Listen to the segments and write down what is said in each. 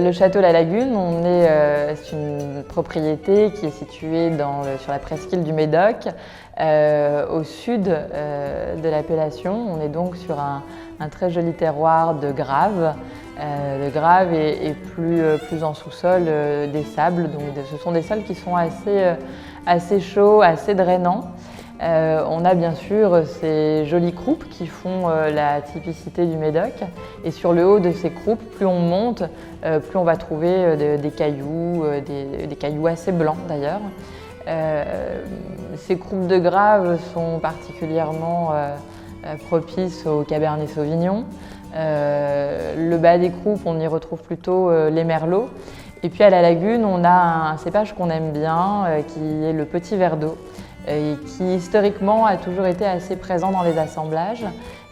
Le château La Lagune, c'est une propriété qui est située sur la presqu'île du Médoc, au sud de l'appellation. On est donc sur un très joli terroir de grave. Et plus en sous-sol des sables. Donc, ce sont des sols qui sont assez chauds, assez drainants. On a bien sûr ces jolies croupes qui font la typicité du Médoc. Et sur le haut de ces croupes, plus on monte, plus on va trouver des cailloux, des cailloux assez blancs d'ailleurs. Ces croupes de grave sont particulièrement propices au Cabernet Sauvignon. Le bas des croupes, on y retrouve plutôt les merlots. Et puis à la Lagune, on a un cépage qu'on aime bien, qui est le petit verre d'eau, et qui historiquement a toujours été assez présent dans les assemblages.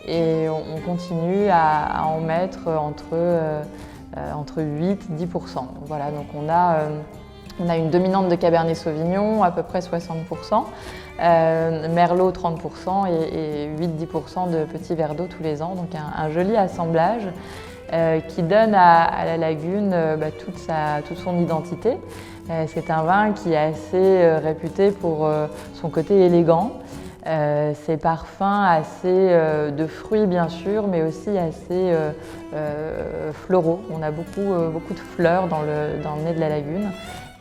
Et on continue à en mettre entre 8 et 10%. Voilà, donc on a une dominante de Cabernet Sauvignon, à peu près 60%, Merlot 30% et 8-10% de petits verres d'eau tous les ans. Donc un joli assemblage qui donne à la Lagune toute son identité. C'est un vin qui est assez réputé pour son côté élégant, ses parfums assez de fruits bien sûr, mais aussi assez floraux. On a beaucoup de fleurs dans le nez de la Lagune.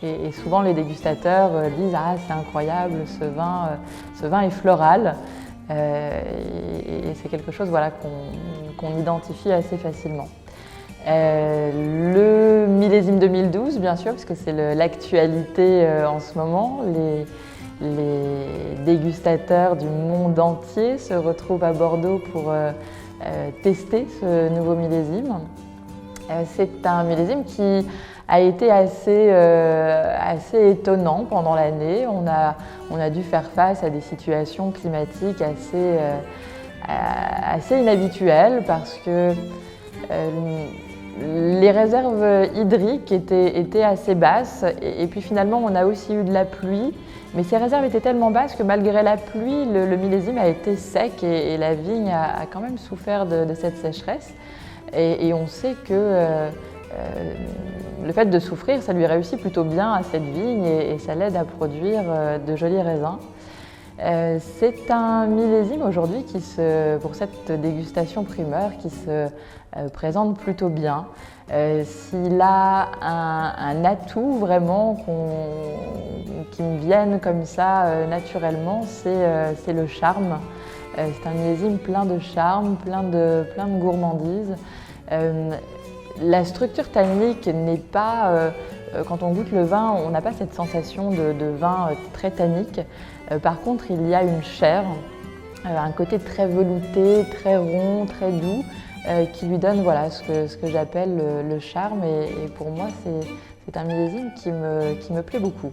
Et souvent les dégustateurs disent « Ah, c'est incroyable, ce vin est floral ». Et c'est quelque chose qu'on identifie assez facilement. Le millésime 2012, bien sûr, parce que c'est l'actualité en ce moment. Les dégustateurs du monde entier se retrouvent à Bordeaux pour tester ce nouveau millésime. C'est un millésime qui a été assez étonnant pendant l'année. On a dû faire face à des situations climatiques assez inhabituelles parce que les réserves hydriques étaient assez basses et puis finalement on a aussi eu de la pluie. Mais ces réserves étaient tellement basses que malgré la pluie, le millésime a été sec et la vigne a quand même souffert de cette sécheresse. Et on sait que le fait de souffrir, ça lui réussit plutôt bien à cette vigne et ça l'aide à produire de jolis raisins. C'est un millésime aujourd'hui pour cette dégustation primeur, qui se présente plutôt bien. S'il a un atout vraiment qui me vienne comme ça naturellement, c'est le charme. C'est un millésime plein de charme, plein de gourmandise. La structure tannique n'est pas, quand on goûte le vin, on n'a pas cette sensation de vin très tannique. Par contre, il y a une chair, un côté très velouté, très rond, très doux, qui lui donne ce que j'appelle le charme. Et pour moi, c'est un millésime qui me plaît beaucoup.